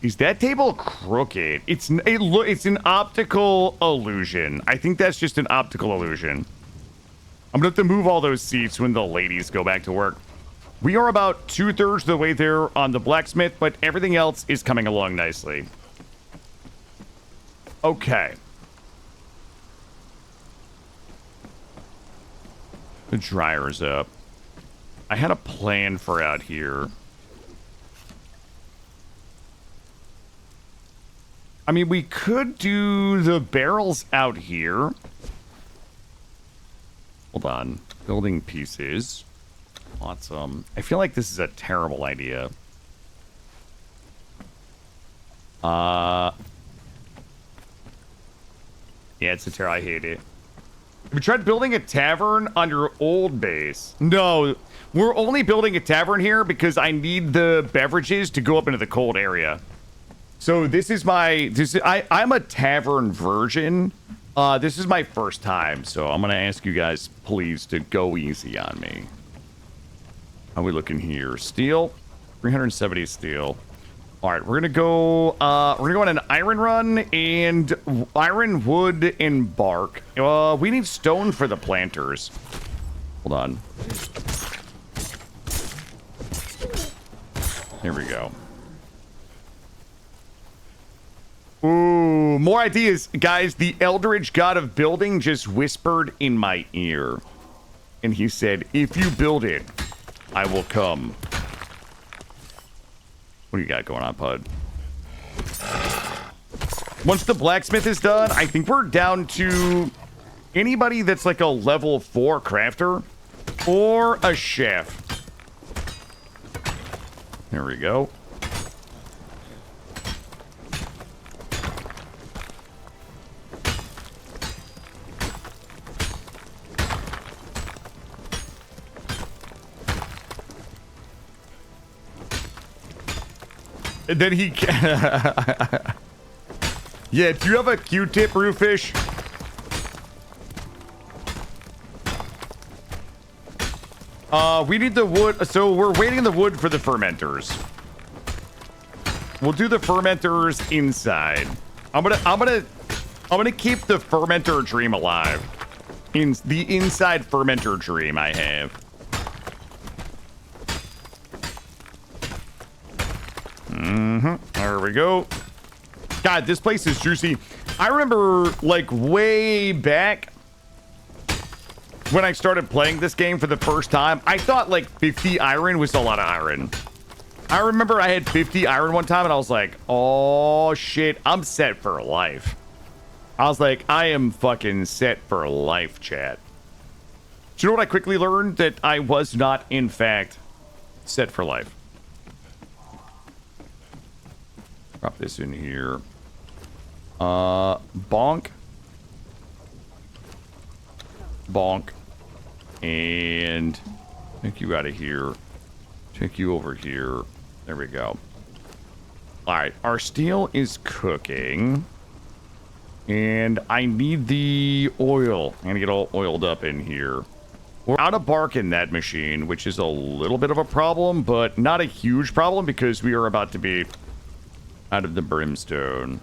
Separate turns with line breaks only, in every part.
Is that table crooked? It's an optical illusion. I think that's just an optical illusion. I'm gonna have to move all those seats when the ladies go back to work. We are about 2/3 of the way there on the blacksmith, but everything else is coming along nicely. Okay. The dryer's up. I had a plan for out here. I mean, we could do the barrels out here. Hold on. Building pieces. Awesome. I feel like this is a terrible idea. Yeah, it's a terrible. I hate it. Have you tried building a tavern on your old base? No, we're only building a tavern here because I need the beverages to go up into the cold area. So this is my, I'm a tavern virgin. This is my first time, so I'm gonna ask you guys, please, to go easy on me. How are we looking here? Steel, 370 steel. All right, we're gonna go on an iron run and iron, wood, and bark. We need stone for the planters. Hold on. Here we go. Ooh, more ideas. Guys, the Eldritch God of Building just whispered in my ear. And he said, if you build it, I will come. What do you got going on, Pud? Once the blacksmith is done, I think we're down to anybody that's like a level 4 crafter or a chef. There we go. And then he... Yeah, do you have a Q-tip, Roofish? We need the wood, so we're waiting the wood for the fermenters. We'll do the fermenters inside. I'm gonna keep the fermenter dream alive. In the inside fermenter dream I have. There we go. God, this place is juicy. I remember, like, way back when I started playing this game for the first time, I thought, like, 50 iron was a lot of iron. I remember I had 50 iron one time, and I was like, oh, shit, I'm set for life. I was like, I am fucking set for life, chat. Do you know what I quickly learned? That I was not, in fact, set for life. Drop this in here. Bonk. Bonk. And take you out of here. Take you over here. There we go. Alright, our steel is cooking. And I need the oil. I'm gonna get all oiled up in here. We're out of bark in that machine, which is a little bit of a problem, but not a huge problem because we are about to be out of the brimstone.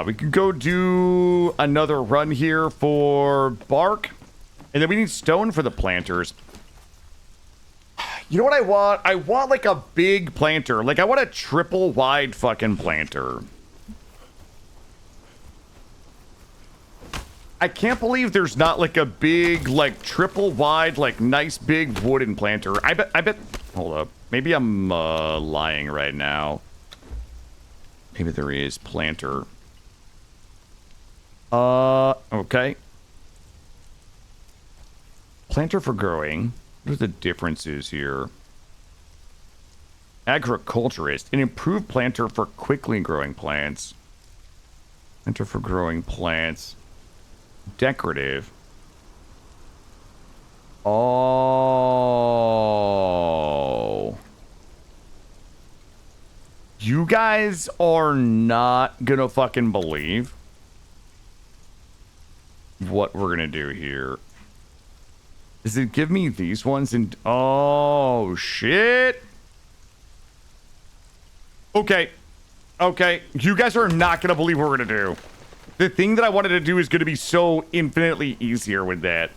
We could go do another run here for bark. And then we need stone for the planters. You know what I want? I want like a big planter. Like I want a triple wide fucking planter. I can't believe there's not like a big, like triple wide, like nice big wooden planter. I bet, hold up. Maybe I'm lying right now. Maybe there is planter. Okay. Planter for growing. What are the differences here? Agriculturist. An improved planter for quickly growing plants. Planter for growing plants. Decorative. Oh. You guys are not gonna fucking believe what we're gonna do here. Does it give me these ones? And oh shit. Okay. Okay, you guys are not gonna believe what we're gonna do. The thing that I wanted to do is gonna be so infinitely easier with that.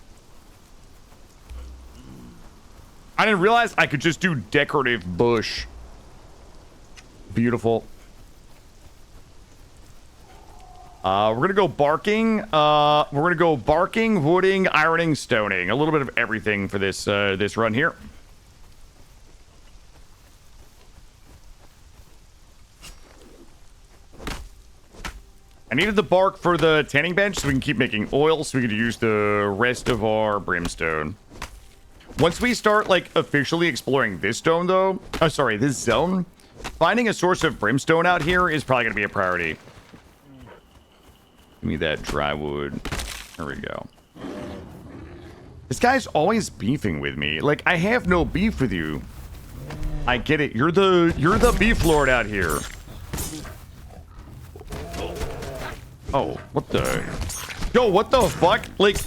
I didn't realize I could just do decorative bush. Beautiful. We're gonna go barking. We're gonna go barking, wooding, ironing, stoning. A little bit of everything for this this run here. I needed the bark for the tanning bench so we can keep making oil so we could use the rest of our brimstone. Once we start, like, officially exploring this zone, though... Oh, sorry, this zone. Finding a source of brimstone out here is probably going to be a priority. Give me that dry wood. There we go. This guy's always beefing with me. Like, I have no beef with you. I get it. You're the beef lord out here. Oh, what the... Yo, what the fuck? Like,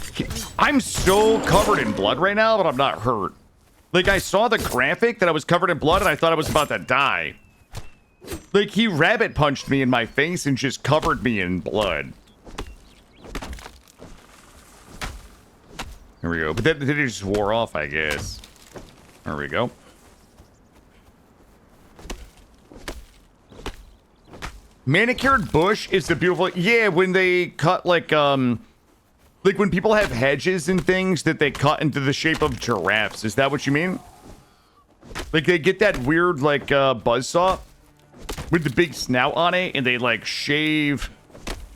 I'm so covered in blood right now, but I'm not hurt. Like, I saw the graphic that I was covered in blood, and I thought I was about to die. Like, he rabbit punched me in my face and just covered me in blood. Here we go. But then it just wore off, I guess. There we go. Manicured bush is the beautiful... Yeah, when they cut, like when people have hedges and things that they cut into the shape of giraffes. Is that what you mean? Like, they get that weird, like, buzzsaw with the big snout on it, and they, like, shave...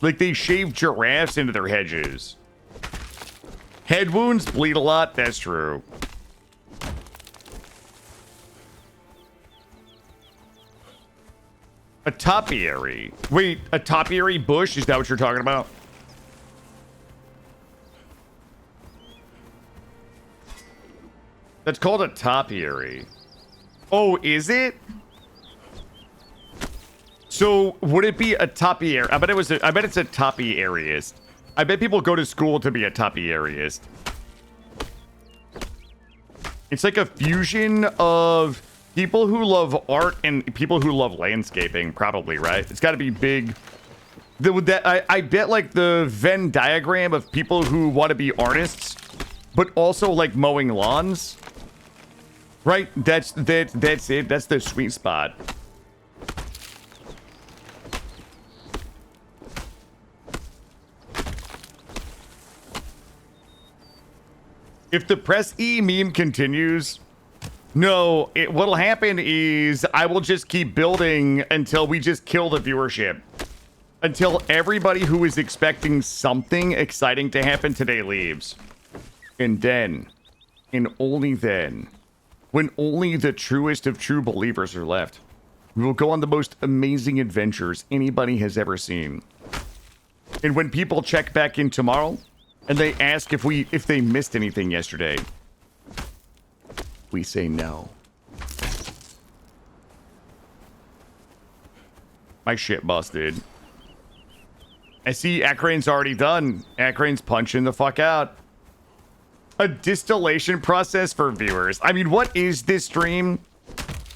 Like, they shave giraffes into their hedges. Head wounds bleed a lot. That's true. A topiary. Wait, a topiary bush? Is that what you're talking about? That's called a topiary. Oh, is it? So, would it be a topiary? I bet it's a topiaryist. I bet people go to school to be a topiaryist. It's like a fusion of people who love art and people who love landscaping, probably, right? It's got to be big. I bet, like, the Venn diagram of people who want to be artists, but also, like, mowing lawns. Right? That's it. That's the sweet spot. If the press E meme continues... No, what'll happen is I will just keep building until we just kill the viewership. Until everybody who is expecting something exciting to happen today leaves. And then, and only then, when only the truest of true believers are left, we will go on the most amazing adventures anybody has ever seen. And when people check back in tomorrow, and they ask if they missed anything yesterday, we say no. My shit busted. I see Akrane's already done. Akrane's punching the fuck out. A distillation process for viewers. I mean, what is this stream?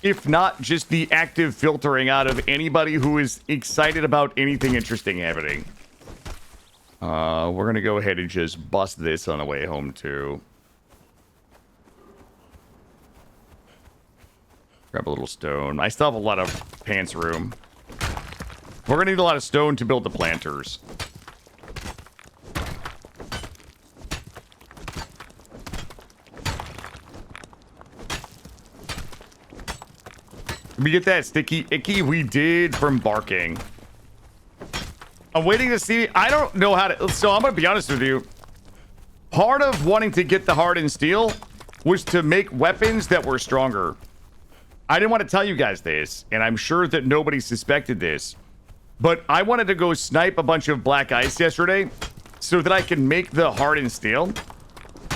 If not just the active filtering out of anybody who is excited about anything interesting happening. We're gonna go ahead and just bust this on the way home too. Grab a little stone. I still have a lot of pants room. We're gonna need a lot of stone to build the planters. We get that sticky icky we did from barking. I'm waiting to see. I don't know how to. So I'm gonna be honest with you. Part of wanting to get the hardened steel was to make weapons that were stronger. I didn't want to tell you guys this, and I'm sure that nobody suspected this, but I wanted to go snipe a bunch of black ice yesterday so that I can make the hardened steel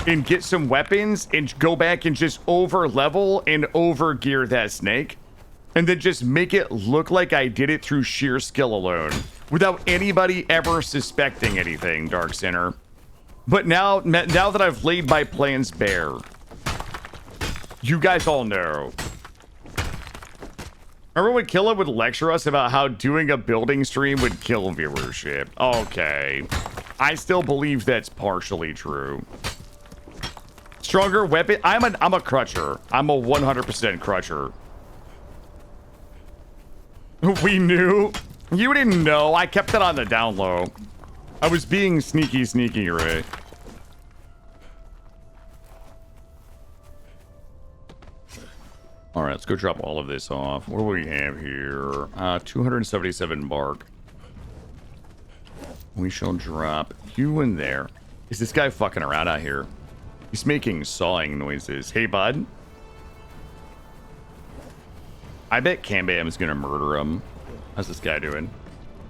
and get some weapons and go back and just over level and over gear that snake and then just make it look like I did it through sheer skill alone without anybody ever suspecting anything, Dark Sinner. But now that I've laid my plans bare, you guys all know. Remember when Killa would lecture us about how doing a building stream would kill viewership? Okay. I still believe that's partially true. Stronger weapon? I'm a crutcher. I'm a 100% crutcher. We knew. You didn't know. I kept it on the down low. I was being sneaky, Ray. All right, let's go drop all of this off. What do we have here? 277 bark. We shall drop you in there. Is this guy fucking around out here? He's making sawing noises. Hey, bud. I bet Cambam is gonna murder him. How's this guy doing?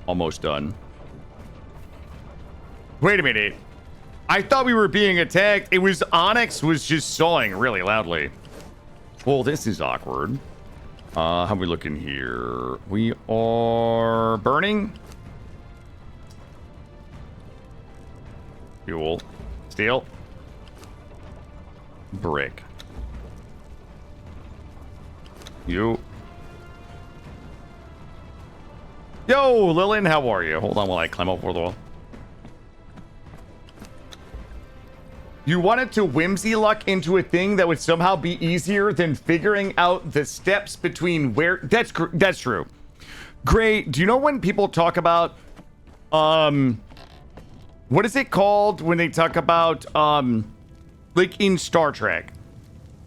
Almost done. Wait a minute. I thought we were being attacked. It was Onyx was just sawing really loudly. Well, this is awkward. How are we looking here? We are burning. Fuel. Steel. Brick. You. Yo, Lillian, how are you? Hold on while I climb up over the wall. You wanted to whimsy luck into a thing that would somehow be easier than figuring out the steps between where... That's true. Gray, do you know when people talk about... What is it called when they talk about... like in Star Trek?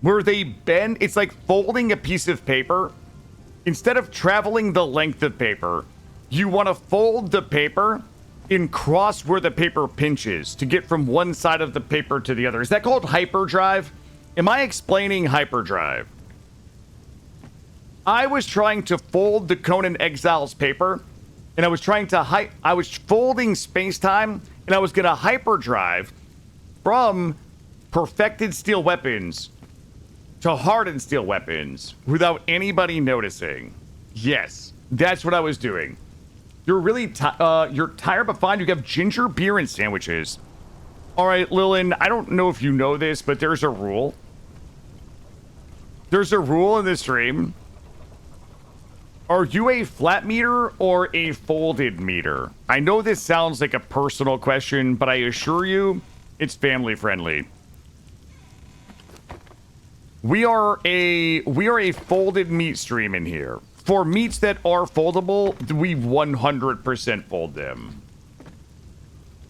Where they bend... It's like folding a piece of paper. Instead of traveling the length of paper, you want to fold the paper... and cross where the paper pinches to get from one side of the paper to the other. Is that called hyperdrive? Am I explaining hyperdrive? I was trying to fold the Conan Exiles paper, and I was trying to I was folding space-time, and I was going to hyperdrive from perfected steel weapons to hardened steel weapons without anybody noticing. Yes, that's what I was doing. You're really you're tired but fine. You have ginger beer and sandwiches. All right, Lillian, I don't know if you know this, but there's a rule. There's a rule in this stream. Are you a flat meter or a folded meter? I know this sounds like a personal question, but I assure you, it's family friendly. We are a folded meat stream in here. For meats that are foldable, we 100% fold them.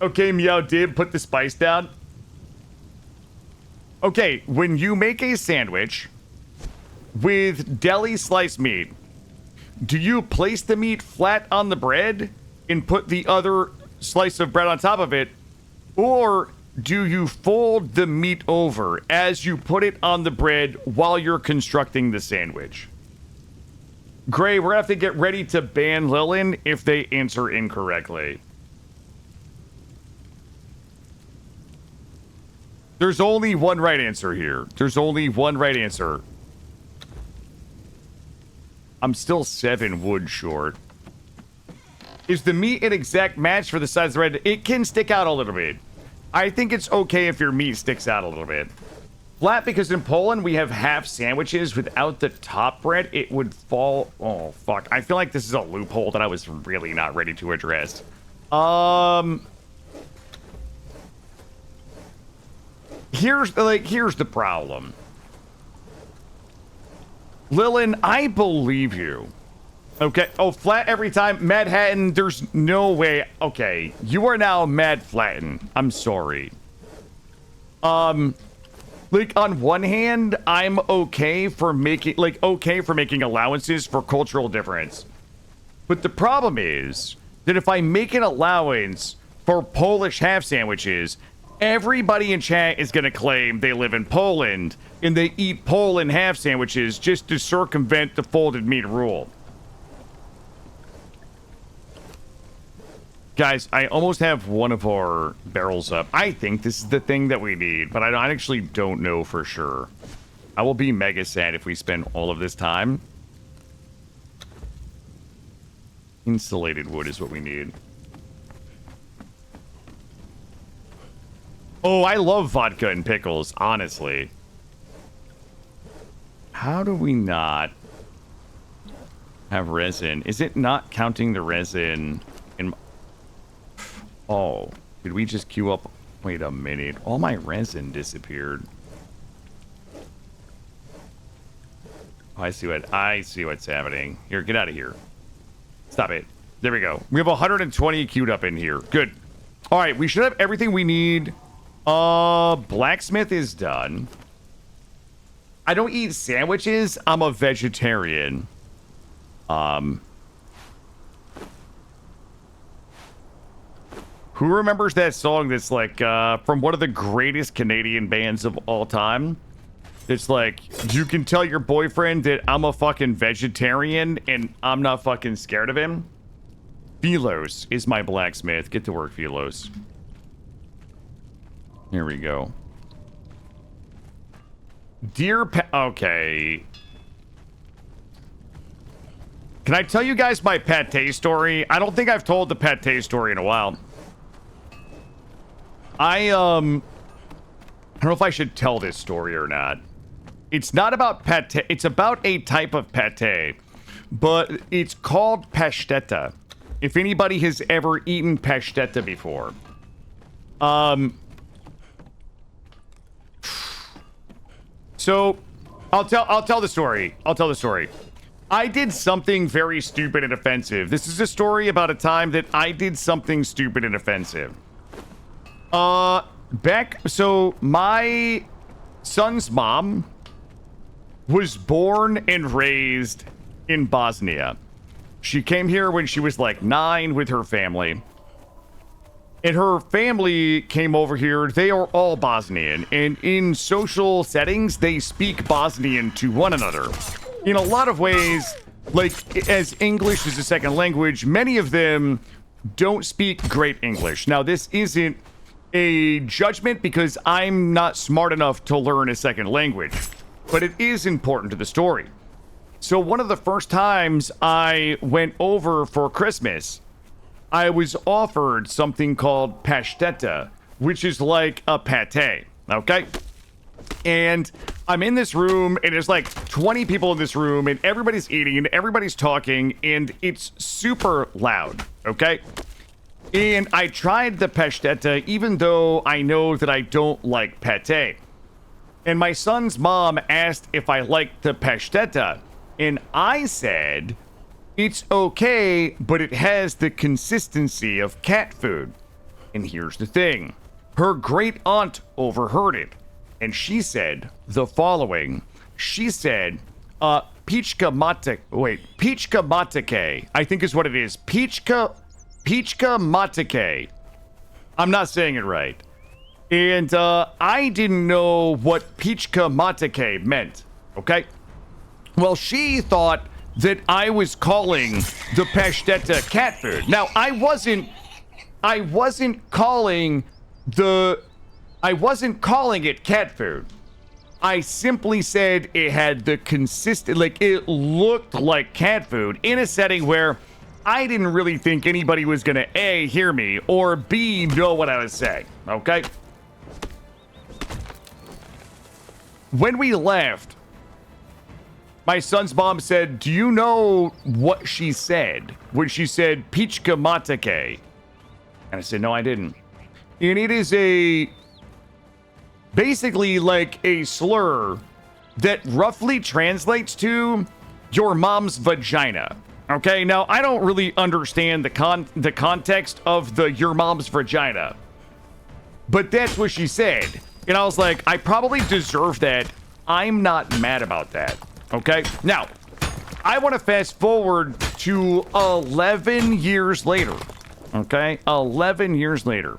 Okay, Meow Dib, put the spice down. Okay, when you make a sandwich with deli sliced meat, do you place the meat flat on the bread and put the other slice of bread on top of it? Or do you fold the meat over as you put it on the bread while you're constructing the sandwich? Gray, we're gonna have to get ready to ban Lillian if they answer incorrectly. There's only one right answer here. There's only one right answer. I'm still 7 wood short. Is the meat an exact match for the size of the bread? It can stick out a little bit. I think it's okay if your meat sticks out a little bit. Flat, because in Poland we have half sandwiches without the top bread. It would fall. Oh, fuck. I feel like this is a loophole that I was really not ready to address. Here's the problem. Lillian, I believe you. Okay. Oh, flat every time. Mad Hatton, there's no way. Okay. You are now Mad Flatten. I'm sorry. Like, on one hand, I'm okay for making allowances for cultural difference. But the problem is that if I make an allowance for Polish half sandwiches, everybody in chat is going to claim they live in Poland and they eat Poland half sandwiches just to circumvent the folded meat rule. Guys, I almost have one of our barrels up. I think this is the thing that we need, but I actually don't know for sure. I will be mega sad if we spend all of this time. Insulated wood is what we need. Oh, I love vodka and pickles, honestly. How do we not... have resin. Is it not counting the resin in... Oh, did we just queue up? Wait a minute. All my resin disappeared. Oh, I see what's happening. Here, get out of here. Stop it. There we go. We have 120 queued up in here. Good. All right, we should have everything we need. Blacksmith is done. I don't eat sandwiches. I'm a vegetarian. Who remembers that song that's like from one of the greatest Canadian bands of all time? It's like, you can tell your boyfriend that I'm a fucking vegetarian and I'm not fucking scared of him. Philos is my blacksmith. Get to work, Philos. Here we go. Okay. Can I tell you guys my pate story? I don't think I've told the pate story in a while. I don't know if I should tell this story or not. It's not about pate. It's about a type of pate, but it's called pastetta. If anybody has ever eaten pastetta before. So I'll tell the story. I did something very stupid and offensive. This is a story about a time that I did something stupid and offensive. So my son's mom was born and raised in Bosnia. She came here when she was like 9 with her family. And her family came over here. They are all Bosnian. And in social settings, they speak Bosnian to one another. In a lot of ways, like as English is a second language, many of them don't speak great English. Now, this isn't a judgment because I'm not smart enough to learn a second language, but it is important to the story. So one of the first times I went over for Christmas, I was offered something called pastetta, which is like a pate, okay? And I'm in this room, and there's like 20 people in this room, and everybody's eating, and everybody's talking, and it's super loud, okay? And I tried the pastetta, even though I know that I don't like pate. And my son's mom asked if I liked the pastetta, and I said, it's okay, but it has the consistency of cat food. And here's the thing. Her great aunt overheard it, and she said the following. She said, Pichka matake, I think is what it is. Pichka matake. I'm not saying it right. And I didn't know what Pichka matake meant, okay? Well, she thought that I was calling the pastetta cat food. Now, I wasn't calling it cat food. I simply said it had the like it looked like cat food in a setting where I didn't really think anybody was gonna A, hear me, or B, know what I was saying, okay? When we left, my son's mom said, do you know what she said when she said Pichka matake? And I said, no, I didn't. And it is basically like a slur that roughly translates to your mom's vagina. Okay, now I don't really understand the context of the your mom's vagina, but that's what she said. And I was like, I probably deserve that. I'm not mad about that. Okay, now I want to fast forward to 11 years later. Okay, 11 years later.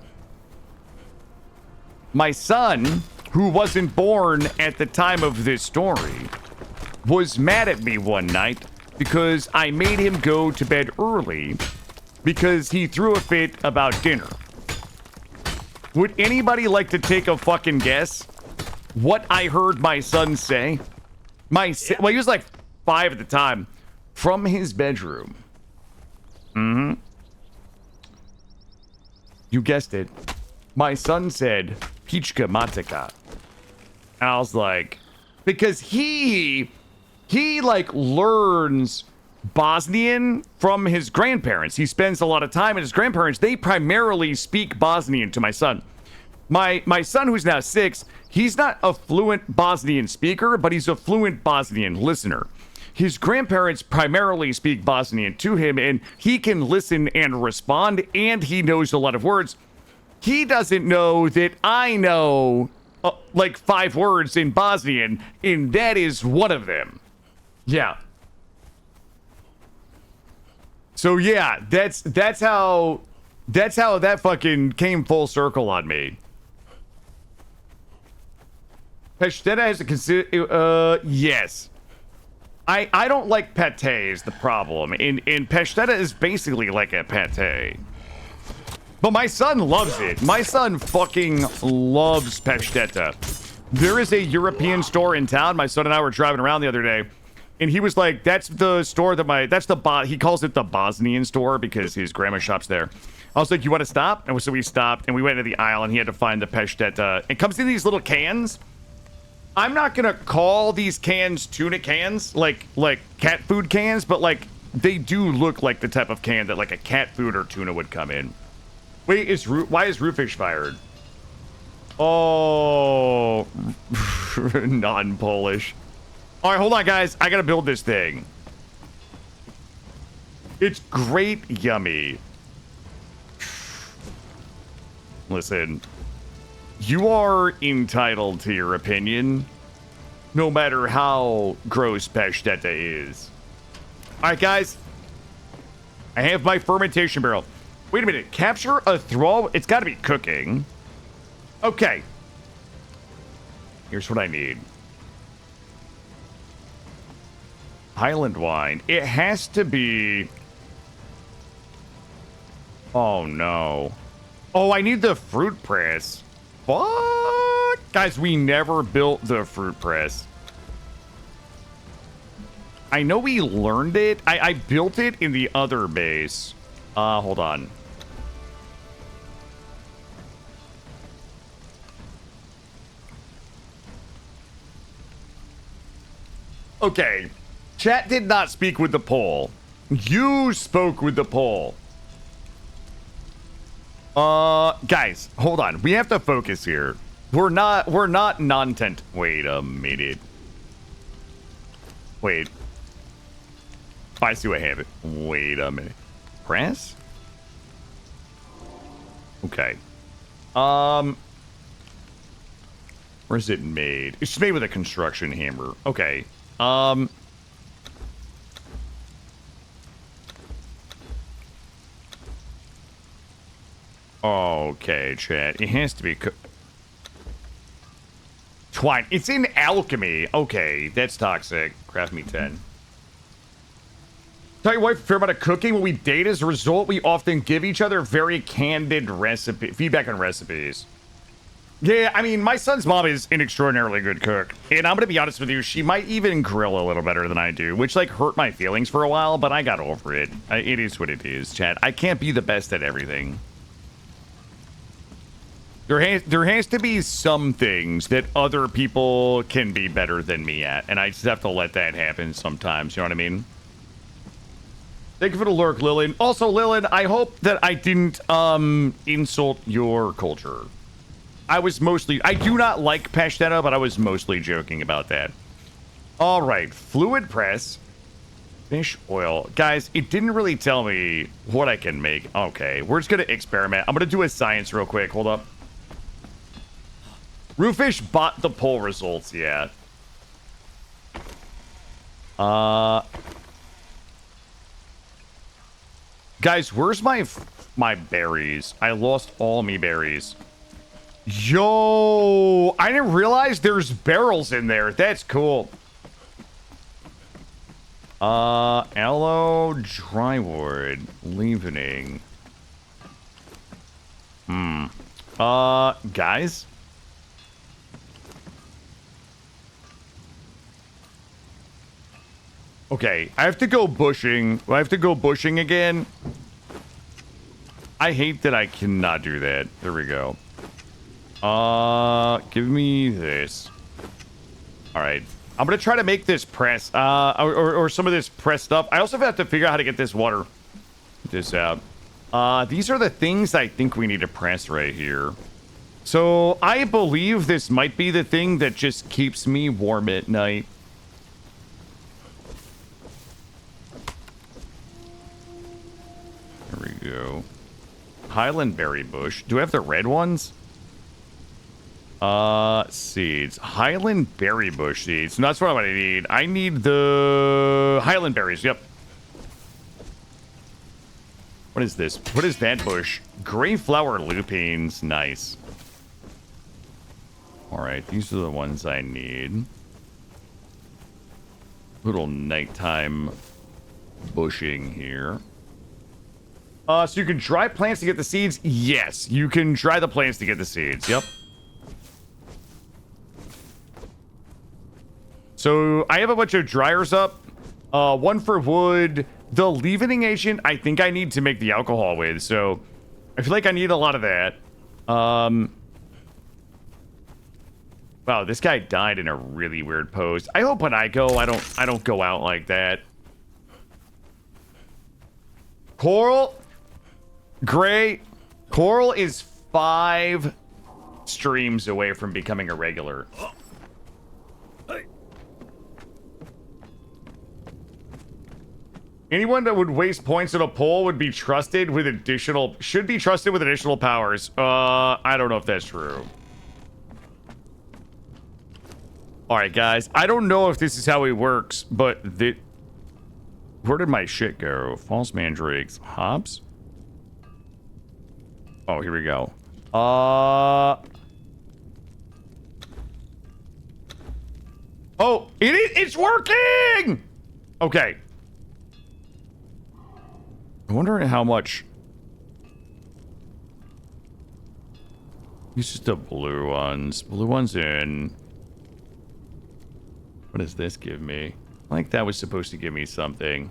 My son, who wasn't born at the time of this story, was mad at me one night because I made him go to bed early because he threw a fit about dinner. Would anybody like to take a fucking guess what I heard my son say? Well, he was like 5 at the time, from his bedroom. You guessed it. My son said, Pichka matika. And I was like, because he like learns Bosnian from his grandparents. He spends a lot of time with his grandparents. They primarily speak Bosnian to my son. My son, who's now 6, he's not a fluent Bosnian speaker, but he's a fluent Bosnian listener. His grandparents primarily speak Bosnian to him, and he can listen and respond, and he knows a lot of words. He doesn't know that I know like 5 words in Bosnian, and that is one of them. Yeah. So yeah, that's how that fucking came full circle on me. Pastetta has a yes. I don't like pate is the problem. And pastetta is basically like a pate. But my son loves it. My son fucking loves pastetta. There is a European store in town. My son and I were driving around the other day, and he was like, that's the store that he calls it the Bosnian store because his grandma shops there. I was like, you want to stop? And so we stopped, and we went into the aisle, and he had to find the pastetta. It comes in these little cans. I'm not gonna call these cans tuna cans, like cat food cans, but like they do look like the type of can that like a cat food or tuna would come in. Wait, why is Roofish fired? Oh, non-Polish. All right, hold on, guys. I gotta build this thing. It's great, yummy. Listen. You are entitled to your opinion, no matter how gross pastetta is. All right, guys. I have my fermentation barrel. Wait a minute. Capture a throw? It's got to be cooking. Okay. Here's what I need. Highland wine. It has to be... Oh, no. Oh, I need the fruit press. Fuck! Guys, we never built the fruit press. I know we learned it. I built it in the other base. Hold on. Okay. Chat did not speak with the poll. You spoke with the poll. Guys, hold on. We have to focus here. We're not non-tent. Wait a minute. Wait. I see what happened. Wait a minute. Press? Okay. Where's it made? It's made with a construction hammer. Okay. Okay, chat. It has to be twine. It's in alchemy. Okay, that's toxic. Craft me 10. Tell your wife a fair amount of cooking. When we date, as a result, we often give each other very candid feedback on recipes. Yeah, I mean, my son's mom is an extraordinarily good cook. And I'm going to be honest with you, she might even grill a little better than I do, which, like, hurt my feelings for a while, but I got over it. It is what it is, chat. I can't be the best at everything. There has to be some things that other people can be better than me at, and I just have to let that happen sometimes, you know what I mean? Thank you for the lurk, Lillian. Also, Lillian, I hope that I didn't insult your culture. I do not like pastetta, but I was mostly joking about that. All right, fluid press, fish oil. Guys, it didn't really tell me what I can make. Okay, we're just gonna experiment. I'm gonna do a science real quick. Hold up. Roofish bought the poll results, yeah. Guys, where's my berries? I lost all me berries. Yo, I didn't realize there's barrels in there. That's cool. Aloe, drywood, leavening. Guys? Okay, I have to go bushing. I have to go bushing again. I hate that I cannot do that. There we go. Give me this. All right. I'm gonna try to make this press, or some of this press stuff. I also have to figure out how to get this water. This out. These are the things I think we need to press right here. So I believe this might be the thing that just keeps me warm at night. There we go. Highland berry bush. Do I have the red ones? Seeds. Highland berry bush seeds. No, that's what I need. I need the Highland berries. Yep. What is this? What is that bush? Gray flower lupines. Nice. All right, these are the ones I need. Little nighttime bushing here. So you can dry plants to get the seeds? Yes, you can dry the plants to get the seeds. Yep. So I have a bunch of dryers up. One for wood. The leavening agent, I think I need to make the alcohol with. So I feel like I need a lot of that. Wow, this guy died in a really weird pose. I hope when I go, I don't go out like that. Coral, Gray, Coral is 5 streams away from becoming a regular. Anyone that would waste points on a poll would be trusted with additional, should be trusted with additional powers. I don't know if that's true. All right, guys. I don't know if this is how it works, but where did my shit go? False mandrakes. Hops? Oh, here we go. Oh, it's working! Okay. I wonder how much. These are the blue ones. Blue ones in. What does this give me? I think that was supposed to give me something.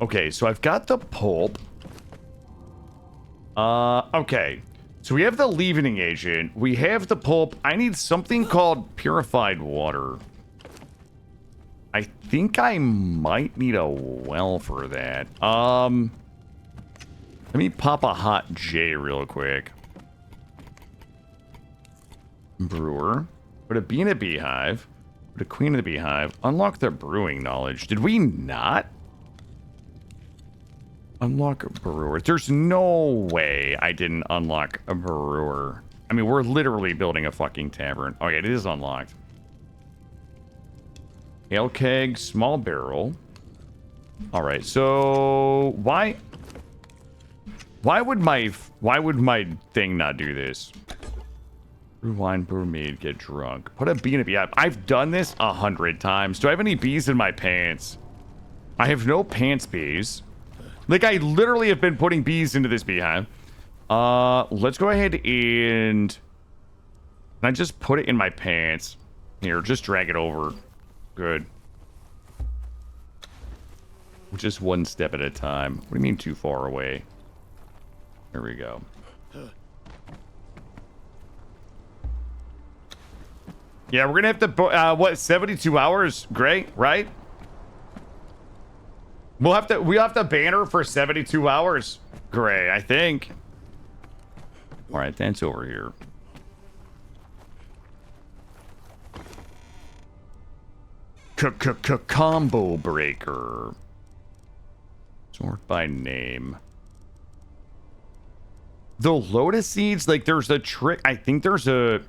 Okay, so I've got the pulp. Okay. So we have the leavening agent. We have the pulp. I need something called purified water. I think I might need a well for that. Let me pop a hot J real quick. Brewer. Put a bee in a beehive. Put a queen in the beehive. Unlock the brewing knowledge. Did we not? Unlock a brewer. There's no way I didn't unlock a brewer. I mean, we're literally building a fucking tavern. Okay, it is unlocked. Ale keg, small barrel. All right, so why would my thing not do this? Brew wine, brew mead, get drunk. Put a bee in a beehive. I've done this 100 times. Do I have any bees in my pants? I have no pants bees. Like, I literally have been putting bees into this beehive. Let's go ahead and... Can I just put it in my pants? Here, just drag it over. Good. Just one step at a time. What do you mean too far away? Here we go. Yeah, we're gonna have to, what, 72 hours, Gray, right? We'll have to ban her for 72 hours, Gray, I think. All right, that's over here. Combo breaker. Sort by name. The lotus seeds, like there's a trick. I think there's a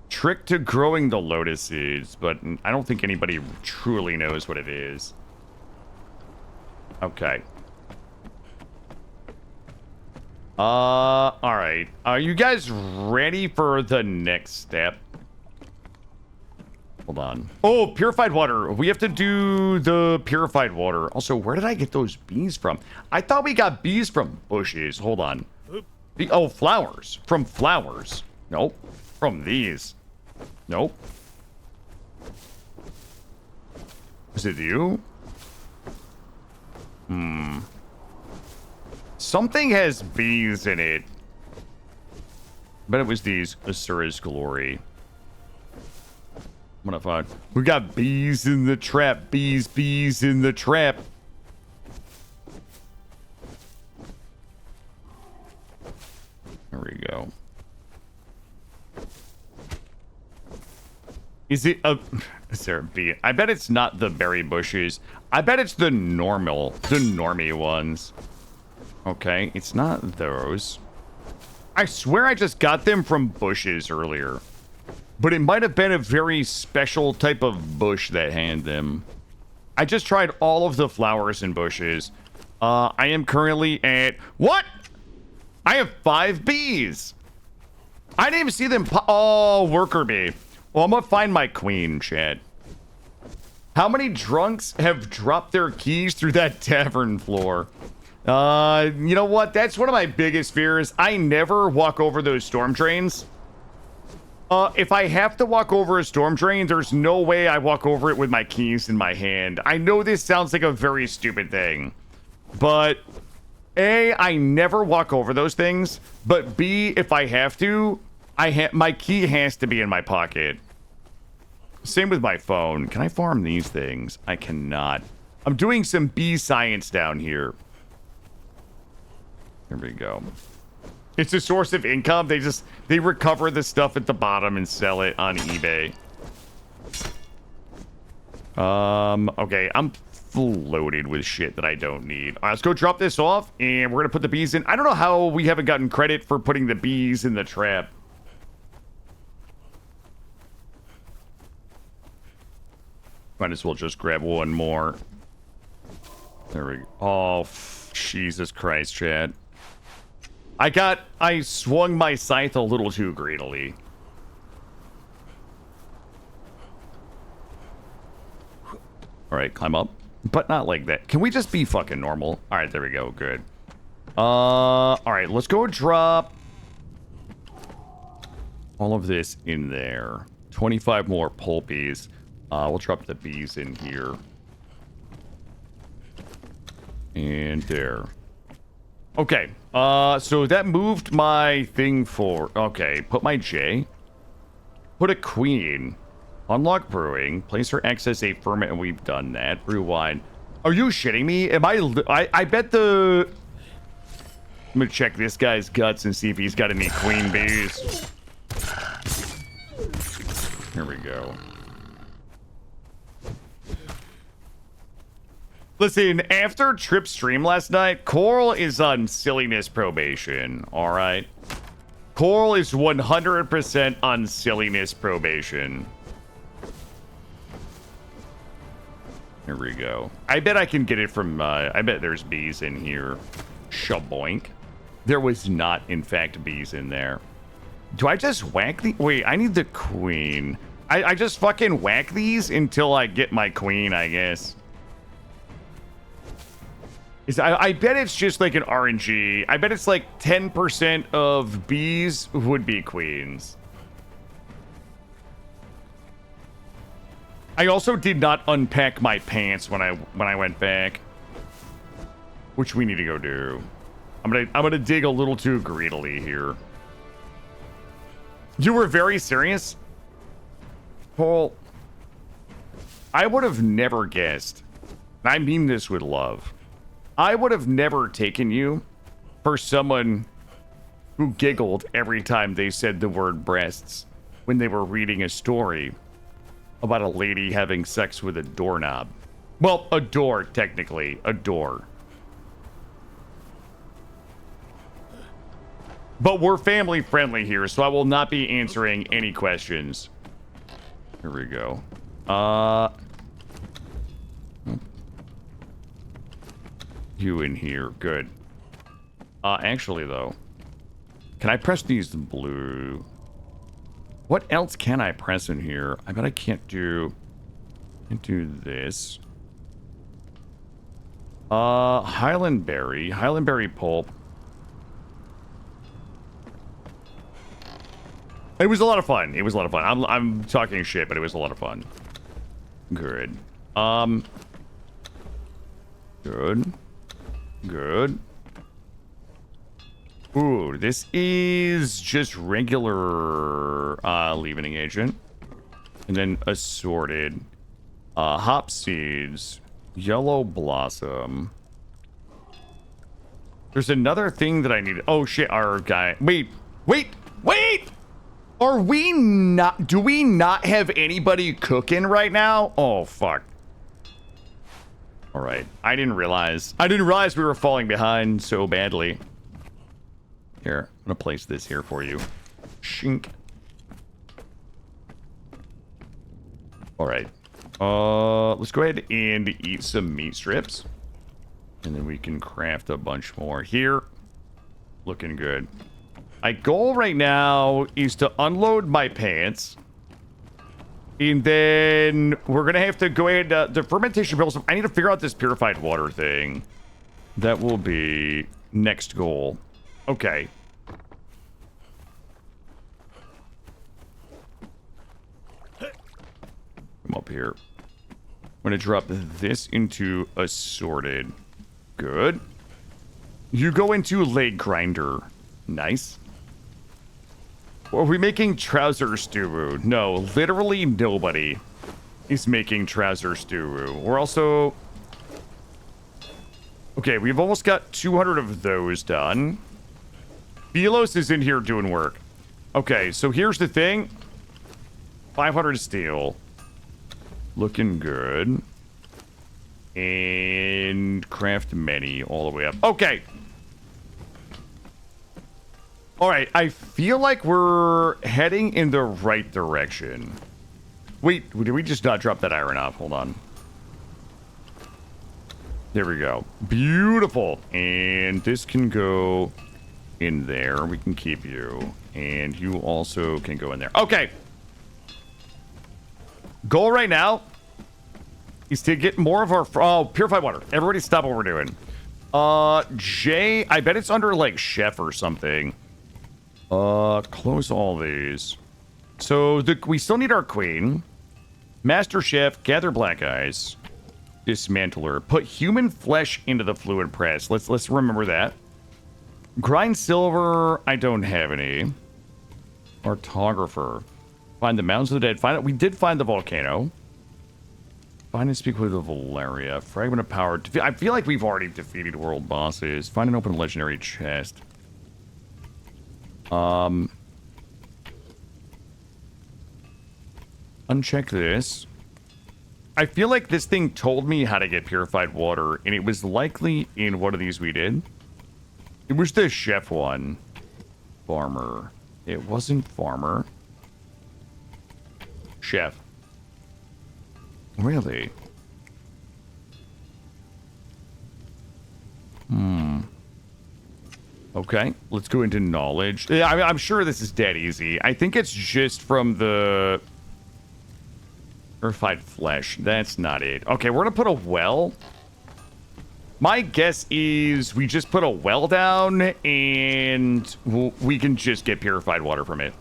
trick to growing the lotus seeds, but I don't think anybody truly knows what it is. Okay. All right. Are you guys ready for the next step? Hold on. Oh, purified water. We have to do the purified water. Also, where did I get those bees from? I thought we got bees from bushes. Hold on. Oh, flowers. From flowers. Nope. From these. Nope. Is it you? Something has bees in it. But it was these. Asura's glory. I'm gonna find. We got bees in the trap. Bees in the trap. There we go. Is it a... Is there a bee? I bet it's not the berry bushes. I bet it's the normie ones. Okay, it's not those. I swear I just got them from bushes earlier. But it might have been a very special type of bush that had them. I just tried all of the flowers and bushes. I am currently at... What? I have 5 bees. I didn't even see them... Oh, worker bee. Well, I'm gonna find my queen, chat. How many drunks have dropped their keys through that tavern floor? You know what? That's one of my biggest fears. I never walk over those storm drains. If I have to walk over a storm drain, there's no way I walk over it with my keys in my hand. I know this sounds like a very stupid thing, but A, I never walk over those things, but B, if I have to, my key has to be in my pocket. Same with my phone. Can I farm these things? I cannot. I'm doing some bee science down here. There we go. It's a source of income. They recover the stuff at the bottom and sell it on eBay. Okay, I'm loaded with shit that I don't need. All right, let's go drop this off, and we're gonna put the bees in. I don't know how we haven't gotten credit for putting the bees in the trap. Might as well just grab one more. There we go. Oh, Jesus Christ, Chad. I swung my scythe a little too greedily. All right, climb up. But not like that. Can we just be fucking normal? All right, there we go. Good. All right, let's go drop all of this in there. 25 more pulpies. We'll drop the bees in here. And there. Okay, so that moved my thing for... Okay, put my J. Put a queen. Unlock brewing. Place her X as a ferment, and we've done that. Brew wine. Are you shitting me? Am I bet the... I'm gonna check this guy's guts and see if he's got any queen bees. Here we go. Listen, after Trip's stream last night, Coral is on silliness probation, alright? Coral is 100% on silliness probation. Here we go. I bet I can get it from, I bet there's bees in here. Shaboink. There was not, in fact, bees in there. Do I just whack the... Wait, I need the queen. I just fucking whack these until I get my queen, I guess. I bet it's just like an RNG. I bet it's like 10% of bees would be queens. I also did not unpack my pants when I went back, which we need to go do. I'm gonna dig a little too greedily here. You were very serious, Paul. I would have never guessed. And I mean this with love. I would have never taken you for someone who giggled every time they said the word breasts when they were reading a story about a lady having sex with a doorknob. Well, a door, technically. A door. But we're family friendly here, so I will not be answering any questions. Here we go. You in here. Good. Actually, though, can I press these blue? What else can I press in here? I bet I can't do this. Highland berry pulp. It was a lot of fun. It was a lot of fun. I'm talking shit, but it was a lot of fun. Good. Good. Good. Ooh, this is just regular leavening agent. And then assorted. Hop seeds. Yellow blossom. There's another thing that I need. Oh shit, our guy. Wait. Are we not, do we not have anybody cooking right now? Oh fuck. All right, I didn't realize we were falling behind so badly. Here, I'm gonna place this here for you. Shink. All right. Let's go ahead and eat some meat strips. And then we can craft a bunch more here. Looking good. My goal right now is to unload my pants. And then we're going to have to go ahead. The fermentation bills. I need to figure out this purified water thing. That will be next goal. Okay. Come up here. I'm going to drop this into assorted. Good. You go into leg grinder. Nice. Are we making trouser stew? No, literally nobody is making trouser stew. We're also... Okay, we've almost got 200 of those done. Velos is in here doing work. Okay, so here's the thing. 500 steel. Looking good. And craft many all the way up. Okay. All right, I feel like we're heading in the right direction. Wait, did we just not drop that iron off? Hold on. There we go. Beautiful. And this can go in there. We can keep you. And you also can go in there. Okay. Goal right now is to get more of our... Oh, purified water. Everybody stop what we're doing. Jay, I bet it's under, like, chef or something. Close all these. So, we still need our queen. Master chef, gather black eyes. Dismantler. Put human flesh into the fluid press. Let's remember that. Grind silver. I don't have any. Cartographer. Find the mounds of the dead. Find it. We did find the volcano. Find and speak with the Valeria. Fragment of power. I feel like we've already defeated world bosses. Find an open legendary chest. Uncheck this. I feel like this thing told me how to get purified water, and it was likely in one of these we did. It was the chef one. Farmer. It wasn't farmer. Chef. Really? Okay, let's go into knowledge. Yeah, I'm sure this is dead easy. I think it's just from the... Purified flesh. That's not it. Okay, we're gonna put a well. My guess is we just put a well down and we can just get purified water from it.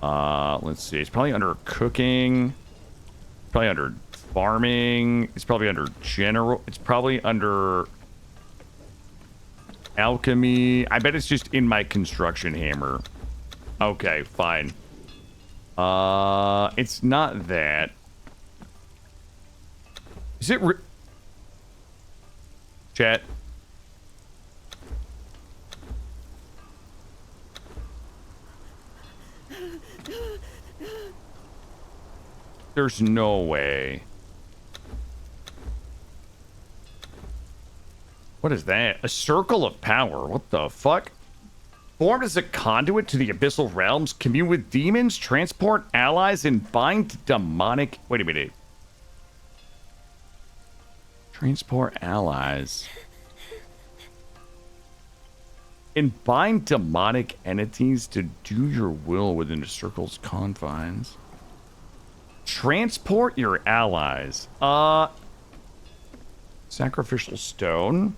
Let's see. It's probably under cooking. Probably under farming. It's probably under general. It's probably under alchemy. I bet it's just in my construction hammer. Okay, fine. It's not that. Is it chat? There's no way. What is that? A circle of power. What the fuck? Formed as a conduit to the abyssal realms, commune with demons, transport allies, and bind demonic... Wait a minute. Transport allies. And bind demonic entities to do your will within the circle's confines. Transport your allies. Sacrificial stone.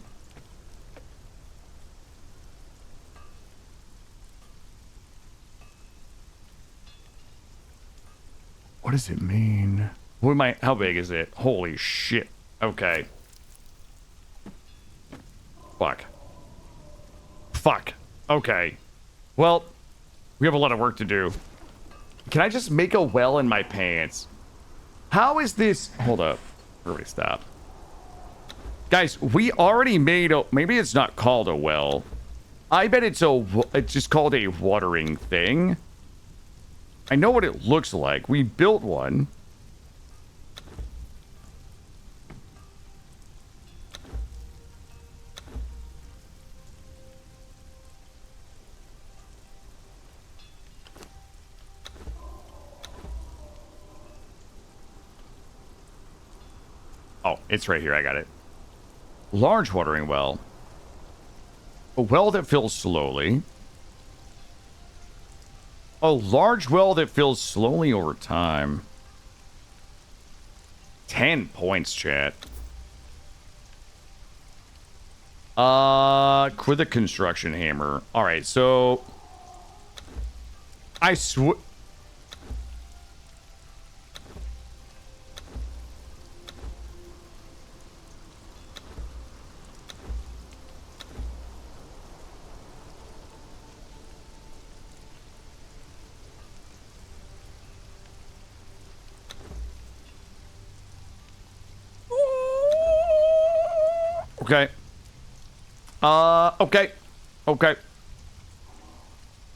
What does it mean? How big is it? Holy shit. Okay. Fuck. Fuck. Okay. Well, we have a lot of work to do. Can I just make a well in my pants? How is this? Hold up. Where do we stop? Guys, we already made a... Maybe it's not called a well. I bet it's just called a watering thing. I know what it looks like. We built one. Oh, it's right here. I got it. Large watering well. A well that fills slowly. A large well that fills slowly over time. 10 points, chat. With a construction hammer. All right, so I swear. Okay. Okay. Okay.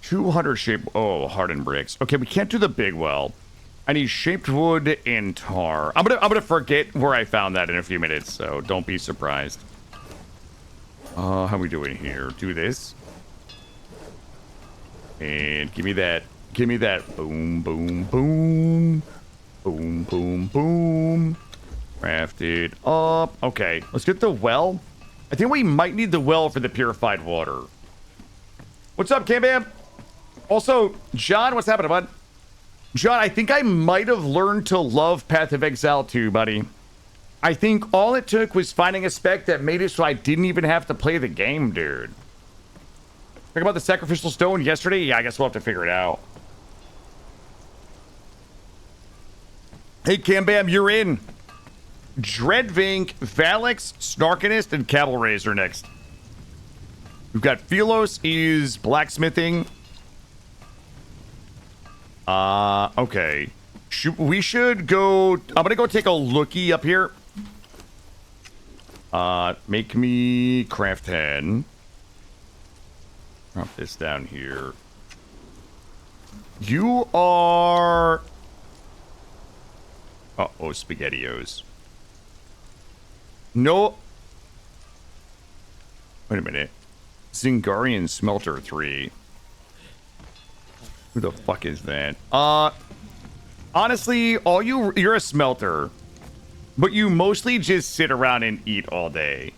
200 shaped... Oh, hardened bricks. Okay, we can't do the big well. I need shaped wood and tar. I'm gonna forget where I found that in a few minutes, so don't be surprised. How we doing here? Do this. And give me that. Give me that. Boom, boom, boom. Boom, boom, boom. Craft it up. Okay, let's get the well. I think we might need the well for the purified water. What's up, Cam Bam? Also, John, what's happening, bud? John, I think I might have learned to love Path of Exile 2, buddy. I think all it took was finding a spec that made it so I didn't even have to play the game, dude. Think about the sacrificial stone yesterday? Yeah, I guess we'll have to figure it out. Hey, Cam Bam, you're in. Dreadvink, Valix, Snarkinist, and Cabal Razor next. We've got Philos is blacksmithing. Okay. We should go... I'm gonna go take a lookie up here. Make me craft 10. Drop this down here. You are... Uh-oh, SpaghettiOs. No. Wait a minute. Zingarian Smelter 3. Who the fuck is that? Honestly, you're a smelter, but you mostly just sit around and eat all day.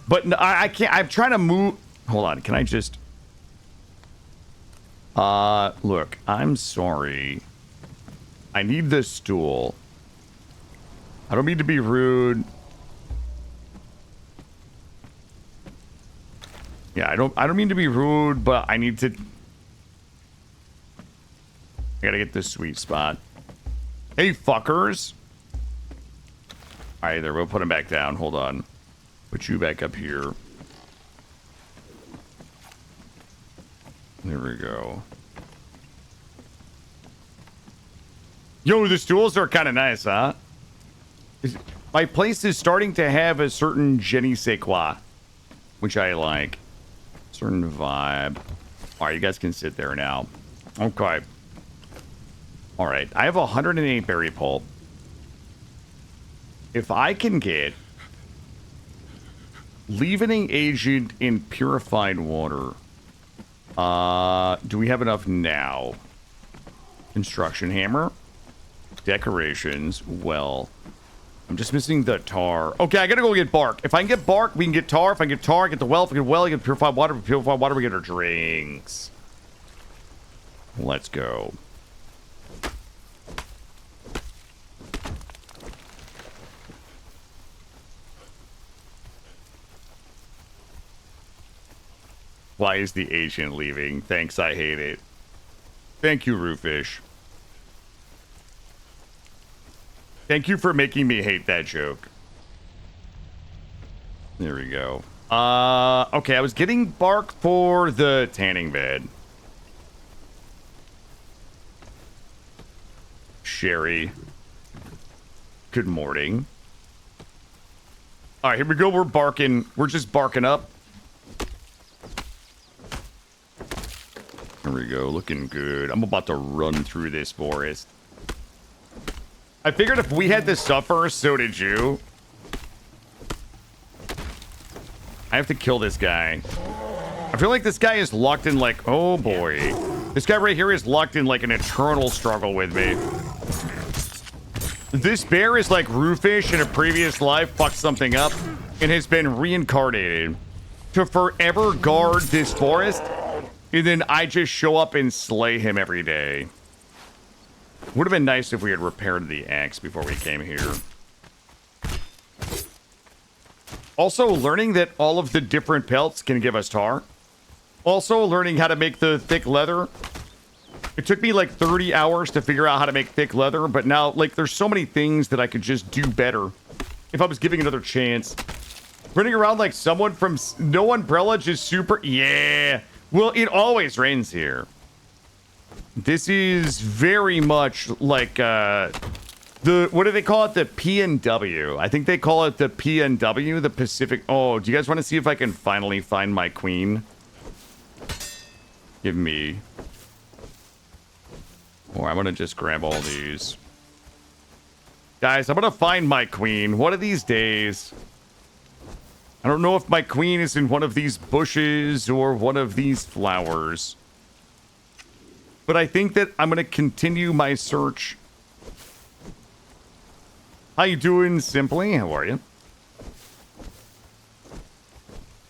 But I can't. I'm trying to move. Hold on. Can I just? Look. I'm sorry. I need this stool. I don't mean to be rude. Yeah, I don't mean to be rude, but I need to... I gotta get this sweet spot. Hey, fuckers. Alright, there, we'll put him back down. Hold on. Put you back up here. There we go. Yo, the stools are kind of nice, huh? My place is starting to have a certain je ne sais quoi, which I like. Certain vibe. Alright, you guys can sit there now. Okay. Alright, I have 108 berry pulp. If I can get leavening agent in purified water. Do we have enough now? Construction hammer. Decorations. Well, I'm just missing the tar. Okay, I gotta go get bark. If I can get bark, we can get tar. If I can get tar, I get the well. If I get well, I get purified water. If purified water, we get our drinks. Let's go. Why is the agent leaving? Thanks, I hate it. Thank you, Roofish. Thank you for making me hate that joke. There we go. Okay, I was getting bark for the tanning bed. Sherry. Good morning. All right, here we go. We're barking. We're just barking up. Here we go. Looking good. I'm about to run through this forest. I figured if we had to suffer, so did you. I have to kill this guy. I feel like this guy is locked in like, oh boy. This guy right here is locked in like an eternal struggle with me. This bear is like Roofish in a previous life fucked something up and has been reincarnated to forever guard this forest, and then I just show up and slay him every day. Would have been nice if we had repaired the axe before we came here. Also, learning that all of the different pelts can give us tar. Also, learning how to make the thick leather. It took me like 30 hours to figure out how to make thick leather, but now, like, there's so many things that I could just do better if I was giving another chance. Running around like someone from No Umbrella just super... Yeah. Well, it always rains here. This is very much like, what do they call it? The PNW. I think they call it the PNW, the Pacific... Oh, do you guys want to see if I can finally find my queen? Give me... Or I'm gonna just grab all these. Guys, I'm gonna find my queen one of these days. I don't know if my queen is in one of these bushes or one of these flowers. But I think that I'm gonna continue my search. How you doing, Simply? How are you?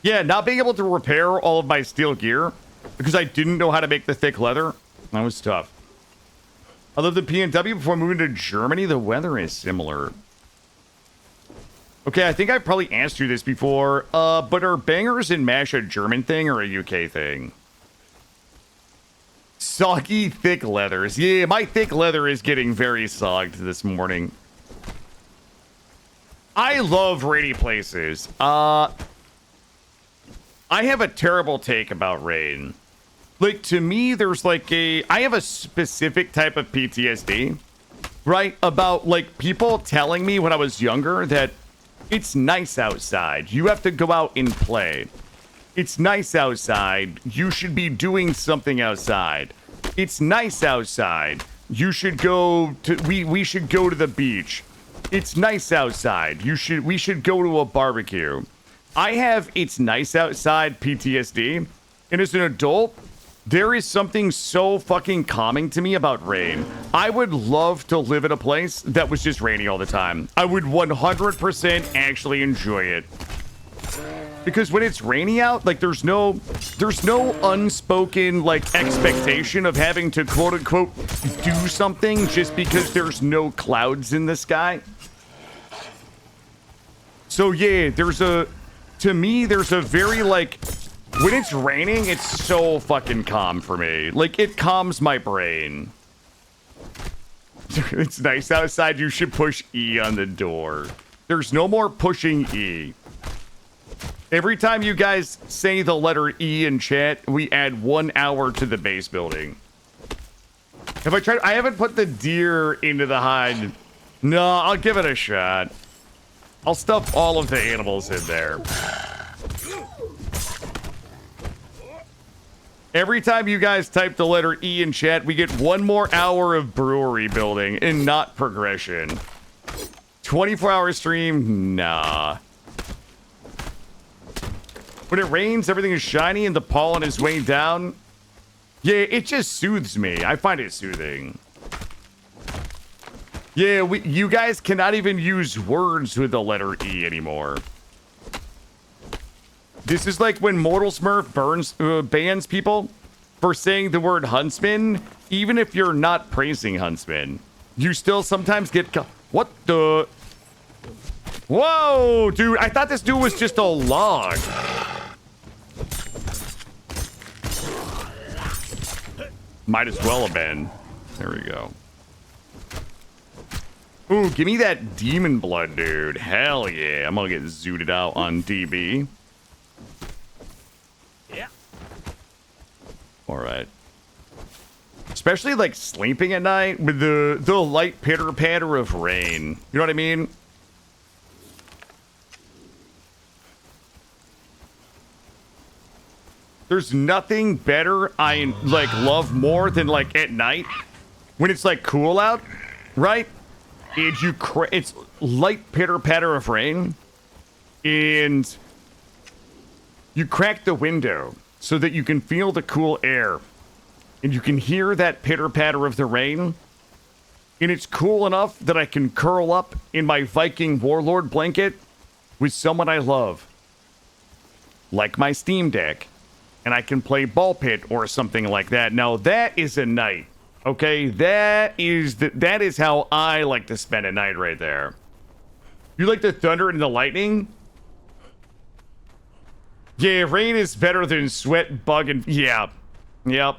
Yeah, not being able to repair all of my steel gear because I didn't know how to make the thick leather. That was tough. I lived in PNW before moving to Germany. The weather is similar. Okay, I think I've probably asked you this before, but are bangers and mash a German thing or a UK thing? Soggy thick leathers. Yeah, my thick leather is getting very sogged this morning. I love rainy places. I have a terrible take about rain. Like, to me, there's like I have a specific type of PTSD, right? About, like, people telling me when I was younger that it's nice outside. You have to go out and play. It's nice outside. You should be doing something outside. It's nice outside. You should go to, we should go to the beach. It's nice outside. We should go to a barbecue. I have it's nice outside PTSD, and as an adult, there is something so fucking calming to me about rain. I would love to live in a place that was just rainy all the time. I would 100% actually enjoy it. Because when it's rainy out, like there's no unspoken like expectation of having to quote unquote do something just because there's no clouds in the sky. So yeah, to me, there's a very like, when it's raining, it's so fucking calm for me. Like, it calms my brain. It's nice outside. You should push E on the door. There's no more pushing E. Every time you guys say the letter E in chat, we add 1 hour to the base building. Have I tried? I haven't put the deer into the hide. No, I'll give it a shot. I'll stuff all of the animals in there. Every time you guys type the letter E in chat, we get 1 more hour of brewery building and not progression. 24-hour stream? Nah. When it rains, everything is shiny and the pollen is weighing down. Yeah, it just soothes me. I find it soothing. Yeah, you guys cannot even use words with the letter E anymore. This is like when Mortal Smurf bans people for saying the word huntsman, even if you're not praising huntsman. You still sometimes get... What the... Whoa, dude, I thought this dude was just a log. Might as well have been. There we go. Ooh, give me that demon blood, dude. Hell yeah. I'm gonna get zooted out on DB. Yeah. All right. Especially like sleeping at night with the light pitter patter of rain. You know what I mean? There's nothing better I like love more than like at night when it's like cool out, right? And it's light pitter patter of rain, and you crack the window so that you can feel the cool air, and you can hear that pitter patter of the rain, and it's cool enough that I can curl up in my Viking warlord blanket with someone I love, like my Steam Deck. And I can play ball pit or something like that. Now that is a night, okay? That is how I like to spend a night right there. You like the thunder and the lightning? Yeah, rain is better than sweat, bug, and yeah, yep.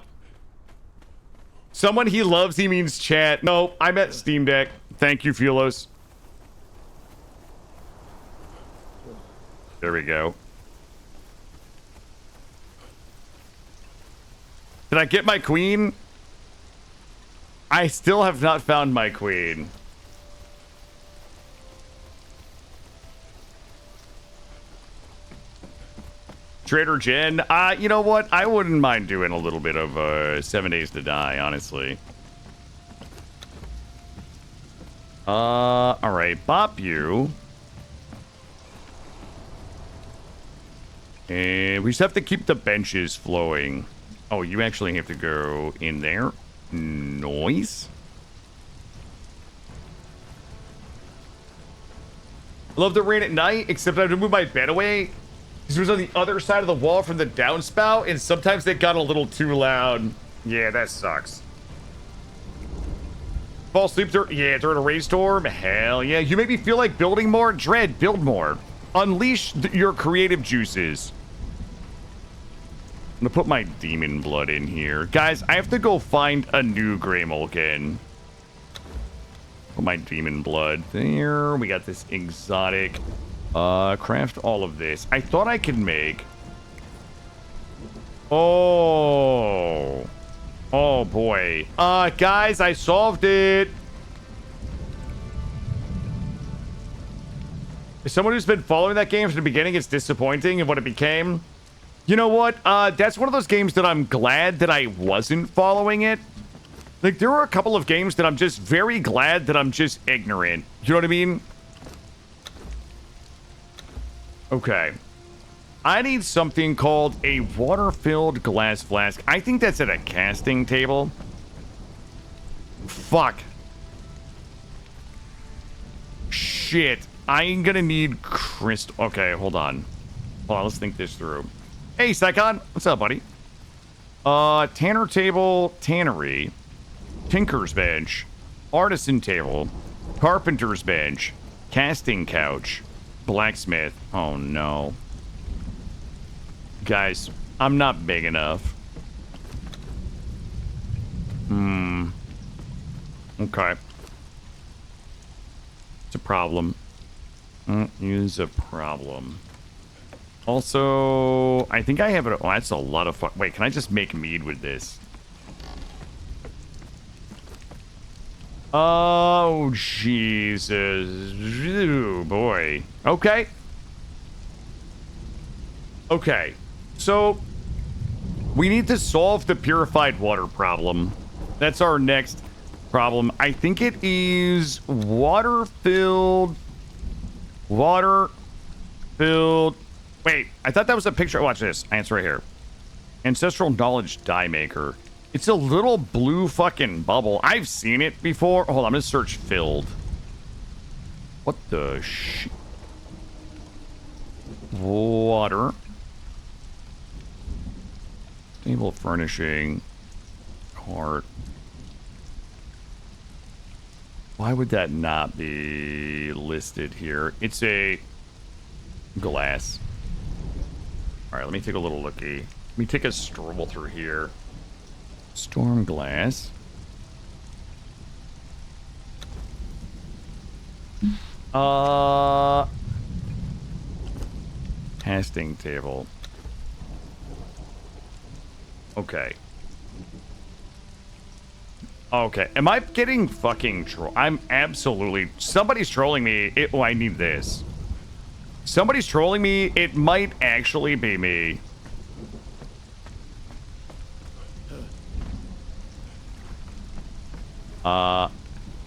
Someone he loves, he means chat. No, I meant Steam Deck. Thank you, Fulos. There we go. Did I get my queen? I still have not found my queen. Trader Jen, you know what? I wouldn't mind doing a little bit of 7 Days to Die, honestly. All right, bop you. And we just have to keep the benches flowing. Oh, you actually have to go in there. Noise. I love the rain at night, except I have to move my bed away because it was on the other side of the wall from the downspout, and sometimes they got a little too loud. Yeah, that sucks. Fall asleep during a rainstorm? Hell yeah. You make me feel like building more. Dread, build more. Unleash your creative juices. I'm gonna put my demon blood in here. Guys, I have to go find a new Grey Mulkin. Put my demon blood there. We got this exotic. Craft all of this. I thought I could make... Oh. Oh, boy. Guys, I solved it. As someone who's been following that game from the beginning, it's disappointing in what it became. You know what? That's one of those games that I'm glad that I wasn't following it. Like, there are a couple of games that I'm just very glad that I'm just ignorant. You know what I mean? Okay. I need something called a water-filled glass flask. I think that's at a casting table. Fuck. Shit. I'm gonna need crystal. Okay, hold on. Hold on, let's think this through. Hey, Psychon. What's up, buddy? Tanner table, tannery, tinker's bench, artisan table, carpenter's bench, casting couch, blacksmith. Oh, no. Guys, I'm not big enough. Okay. It's a problem. Is a problem. Also, I think I have it. Oh, that's a lot of fun. Wait, can I just make mead with this? Oh, Jesus. Ooh, boy. Okay. Okay. So, we need to solve the purified water problem. That's our next problem. I think it is water-filled. Water-filled. Wait, I thought that was a picture. Watch this. Answer right here. Ancestral Knowledge Die Maker. It's a little blue fucking bubble. I've seen it before. Hold on, I'm gonna search filled. What the shit? Water. Stable furnishing. Cart. Why would that not be listed here? It's a glass. All right, let me take a little looky. Let me take a stroll through here. Storm glass. Casting table. Okay. Okay, am I getting fucking I'm absolutely... Somebody's trolling me. Oh, I need this. Somebody's trolling me. It might actually be me.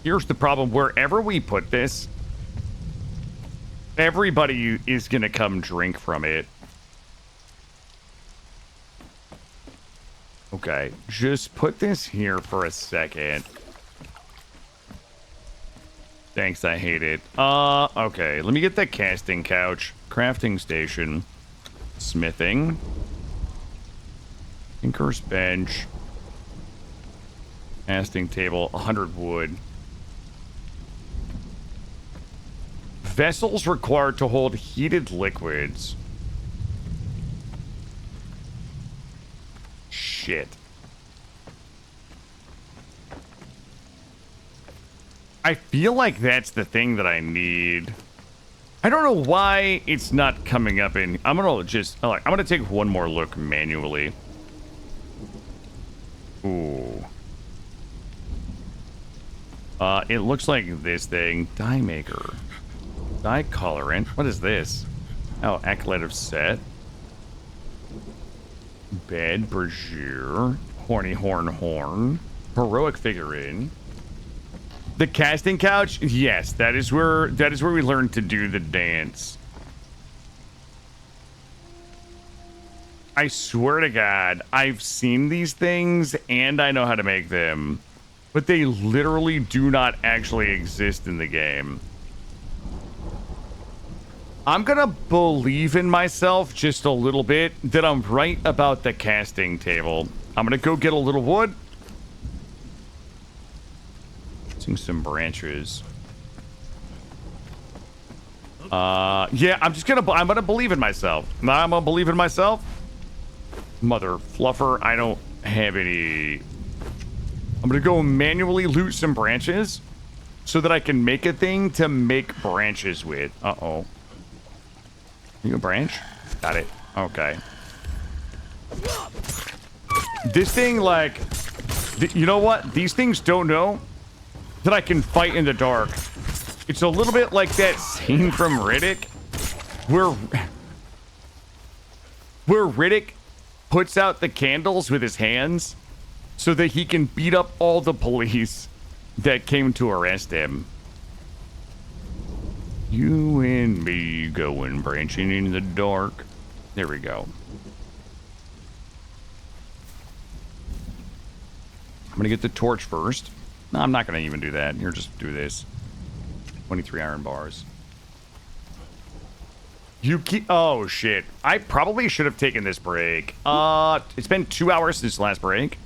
Here's the problem. Wherever we put this, everybody is gonna come drink from it. Okay, just put this here for a second. Thanks, I hate it. Okay, let me get that casting couch. Crafting station. Smithing. Tinker's bench. Casting table, 100 wood. Vessels required to hold heated liquids. Shit. I feel like that's the thing that I need. I don't know why it's not coming up in... I'm gonna take one more look manually. Ooh. It looks like this thing. Dye maker. Dye colorant. What is this? Oh, acolyte of set. Bed, brazier. Horny horn. Heroic figurine. The casting couch? Yes, that is where we learn to do the dance. I swear to God, I've seen these things and I know how to make them. But they literally do not actually exist in the game. I'm gonna believe in myself just a little bit that I'm right about the casting table. I'm gonna go get a little wood. Using some branches. Yeah, I'm gonna believe in myself. I'm gonna believe in myself. Mother fluffer, I don't have any... I'm gonna go manually loot some branches so that I can make a thing to make branches with. Uh-oh. You a branch? Got it. Okay. This thing, like... you know what? These things don't know that I can fight in the dark. It's a little bit like that scene from Riddick where Riddick puts out the candles with his hands so that he can beat up all the police that came to arrest him. You and me going branching in the dark. There we go. I'm gonna get the torch first. No, I'm not gonna even do that. Here, just do this. 23 iron bars. You keep... Oh, shit. I probably should have taken this break. It's been 2 hours since the last break.